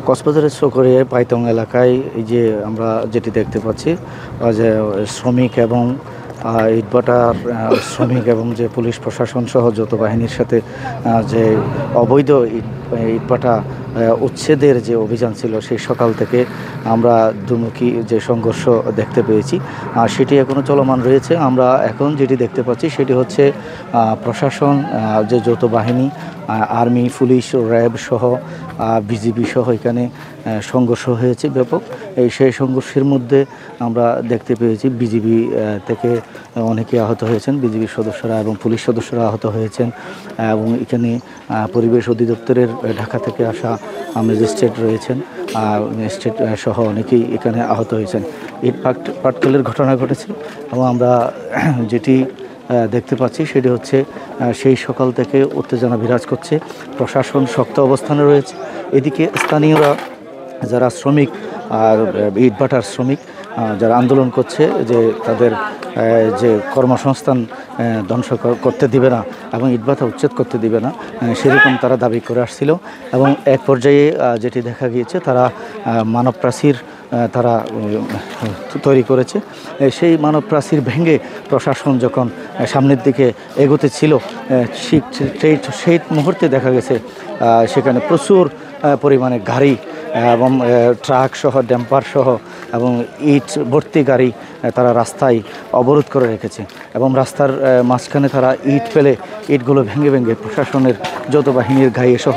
কক্সবাজারের চকরিয়া পাইতং এলাকায় এই যে আমরা যেটি দেখতে পাচ্ছি যে শ্রমিক এবং ইটভাটার শ্রমিক এবং যে পুলিশ প্রশাসন সহ যৌথ বাহিনীর সাথে যে অবৈধ ইটভাটা উচ্ছেদের যে অভিযান ছিল সেই সকাল থেকে আমরা দুমুখী যে সংঘর্ষ দেখতে পেয়েছি সেটি এখনও চলমান রয়েছে। আমরা এখন যেটি দেখতে পাচ্ছি সেটি হচ্ছে প্রশাসন যে যৌথ বাহিনী আর্মি পুলিশ র্যাব সহ বিজিবি সহ এখানে সংঘর্ষ হয়েছে ব্যাপক। সেই সংঘর্ষের মধ্যে আমরা দেখতে পেয়েছি বিজিবি থেকে অনেকে আহত হয়েছেন, বিজিবির সদস্যরা এবং পুলিশ সদস্যরা আহত হয়েছেন এবং এখানে পরিবেশ অধিদপ্তরের ঢাকা থেকে আসা ম্যাজিস্ট্রেট রয়েছেন, ম্যাজিস্ট্রেট সহ অনেকেই এখানে আহত হয়েছেন। ইট পাটকেলের ঘটনা ঘটেছে এবং আমরা যেটি দেখতে পাচ্ছি সেটি হচ্ছে সেই সকাল থেকে উত্তেজনা বিরাজ করছে, প্রশাসন শক্ত অবস্থানে রয়েছে। এদিকে স্থানীয়রা যারা শ্রমিক আর ইটভাটার শ্রমিক যারা আন্দোলন করছে যে তাদের যে কর্মসংস্থান ধ্বংস করতে দিবে না এবং ইটভাটা উচ্ছেদ করতে দিবে না, সেরকম তারা দাবি করে আসছিল এবং এক পর্যায়ে যেটি দেখা গিয়েছে তারা মানব প্রাচীর তারা তৈরি করেছে। সেই মানব প্রাচীর ভেঙে প্রশাসন যখন সামনের দিকে এগোতে ছিল সেই মুহূর্তে দেখা গেছে সেখানে প্রচুর পরিমাণে গাড়ি এবং ট্রাক সহ ড্যাম্পার সহ এবং ইট ভর্তি গাড়ি তারা রাস্তায় অবরোধ করে রেখেছে এবং রাস্তার মাঝখানে তারা ইট ফেলে ইটগুলো ভেঙে ভেঙে প্রশাসনের যৌথ বাহিনীর গায়ে সহ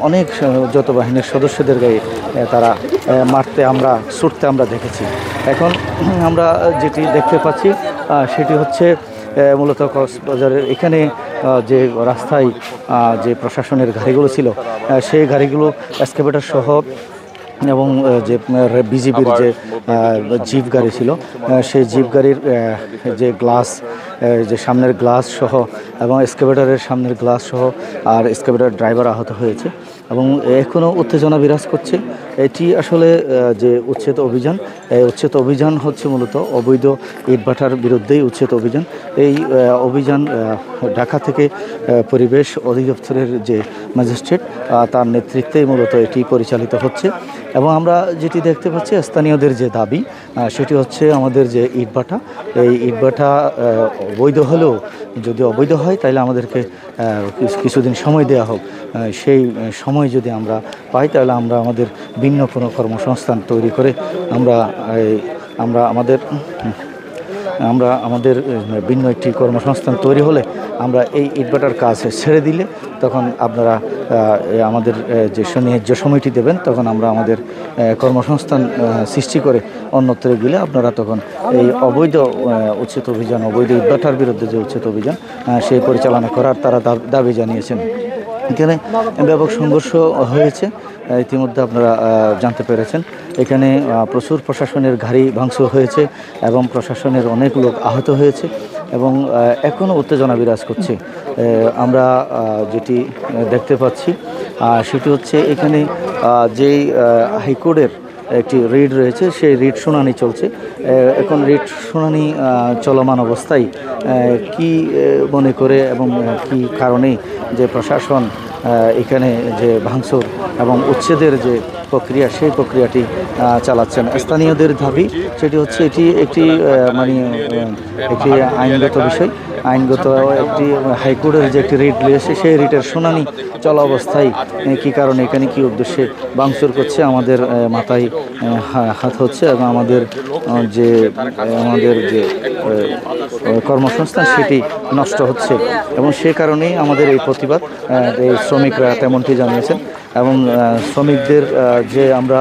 অনেক যৌথ বাহিনীর সদস্যদের গায়ে তারা ছুটতে আমরা দেখেছি। এখন আমরা যেটি দেখতে পাচ্ছি সেটি হচ্ছে মূলত কক্সবাজারের এখানে যে রাস্তায় যে প্রশাসনের গাড়িগুলো ছিল সেই গাড়িগুলো এক্সকাভেটর সহ এবং যে বিজিবির যে জিপ গাড়ি ছিল সেই জিপ গাড়ির যে গ্লাস যে সামনের গ্লাস সহ এবং এক্সকাভেটরের সামনের গ্লাস সহ আর এক্সকাভেটর ড্রাইভার আহত হয়েছে এবং এখনও উত্তেজনা বিরাজ করছে। এটি আসলে যে উচ্ছেদ অভিযান, এই উচ্ছেদ অভিযান হচ্ছে মূলত অবৈধ ইটভাটার বিরুদ্ধেই উচ্ছেদ অভিযান। এই অভিযান ঢাকা থেকে পরিবেশ অধিদপ্তরের যে ম্যাজিস্ট্রেট তার নেতৃত্বেই মূলত এটি পরিচালিত হচ্ছে এবং আমরা যেটি দেখতে পাচ্ছি স্থানীয়দের যে দাবি সেটি হচ্ছে আমাদের যে ইটভাটা, এই ইটভাটা অবৈধ হলেও যদি অবৈধ হয় তাহলে আমাদেরকে কিছুদিন সময় দেওয়া হোক। সেই সময় যদি আমরা পাই তাহলে আমরা আমাদের ভিন্ন কোনো কর্মসংস্থান তৈরি করে আমরা আমাদের ভিন্ন একটি কর্মসংস্থান তৈরি হলে আমরা এই ইটভাটার কাজ ছেড়ে দিলে তখন আপনারা আমাদের যে ন্যায্য সময়টি দেবেন তখন আমরা আমাদের কর্মসংস্থান সৃষ্টি করে অন্যত্র গেলে আপনারা তখন এই অবৈধ উচ্ছেদ অভিযান, অবৈধ ইটভাটার বিরুদ্ধে যে উচ্ছেদ অভিযান সেই পরিচালনা করার তারা দাবি জানিয়েছেন। এখানে ব্যাপক সংঘর্ষ হয়েছে ইতিমধ্যে আপনারা জানতে পেরেছেন। এখানে প্রচুর প্রশাসনের গাড়ি ভাঙচুর হয়েছে এবং প্রশাসনের অনেক লোক আহত হয়েছে এবং এখনও উত্তেজনা বিরাজ করছে। আমরা যেটি দেখতে পাচ্ছি সেটি হচ্ছে এখানে যেই হাইকোর্টের একটি রিট রয়েছে সেই রিট শুনানি চলছে। এখন রিট শুনানি চলমান অবস্থায় কি মনে করে এবং কি কারণে যে প্রশাসন এখানে যে ভাঙচুর এবং উচ্ছেদের যে প্রক্রিয়া সেই প্রক্রিয়াটি চালাচ্ছেন। স্থানীয়দের দাবি সেটি হচ্ছে এটি একটি একটি আইনগত বিষয়, আইনগত একটি হাইকোর্টের যে একটি রিট রয়েছে সেই রিটের শুনানি চলা অবস্থায় কী কারণে এখানে কী উদ্দেশ্যে ভাঙচুর করছে আমাদের মাথায় হাত হচ্ছে এবং আমাদের যে কর্মসংস্থান সেটি নষ্ট হচ্ছে এবং সে কারণেই আমাদের এই প্রতিবাদ। এই শ্রমিকরা তেমনটি জানিয়েছেন এবং শ্রমিকদের যে আমরা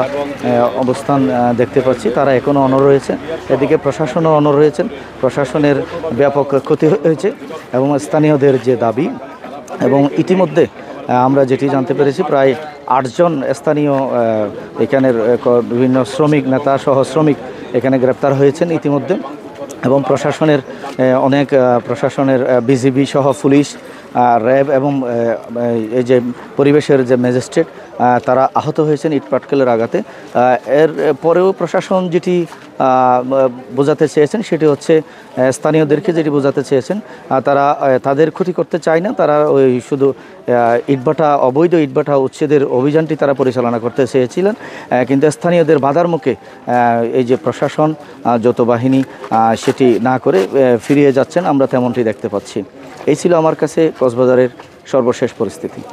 অবস্থান দেখতে পাচ্ছি তারা এখনও অনড় রয়েছে, এদিকে প্রশাসনও অনড় রয়েছেন, প্রশাসনের ব্যাপক ক্ষতি হয়েছে এবং স্থানীয়দের যে দাবি এবং ইতিমধ্যে আমরা যেটি জানতে পেরেছি প্রায় 8 জন স্থানীয় এখানের বিভিন্ন শ্রমিক নেতা সহ শ্রমিক এখানে গ্রেপ্তার হয়েছেন ইতিমধ্যে এবং প্রশাসনের বিজিবি সহ পুলিশ র্যাব এবং এই যে পরিবেশের যে ম্যাজিস্ট্রেট তারা আহত হয়েছেন ইটপাটকেলের আঘাতে। এর পরেও প্রশাসন যেটি বোঝাতে চেয়েছেন সেটি হচ্ছে স্থানীয়দেরকে যেটি বোঝাতে চেয়েছেন তারা তাদের ক্ষতি করতে চায় না, তারা ওই শুধু ইটভাটা অবৈধ ইটভাটা উচ্ছেদের অভিযানটি তারা পরিচালনা করতে চেয়েছিলেন, কিন্তু স্থানীয়দের বাধার মুখে এই যে প্রশাসন যৌথ বাহিনী সেটি না করে ফিরিয়ে যাচ্ছেন, আমরা তেমনটি দেখতে পাচ্ছি। এই ছিল আমার কাছে কক্সবাজারের সর্বশেষ পরিস্থিতি।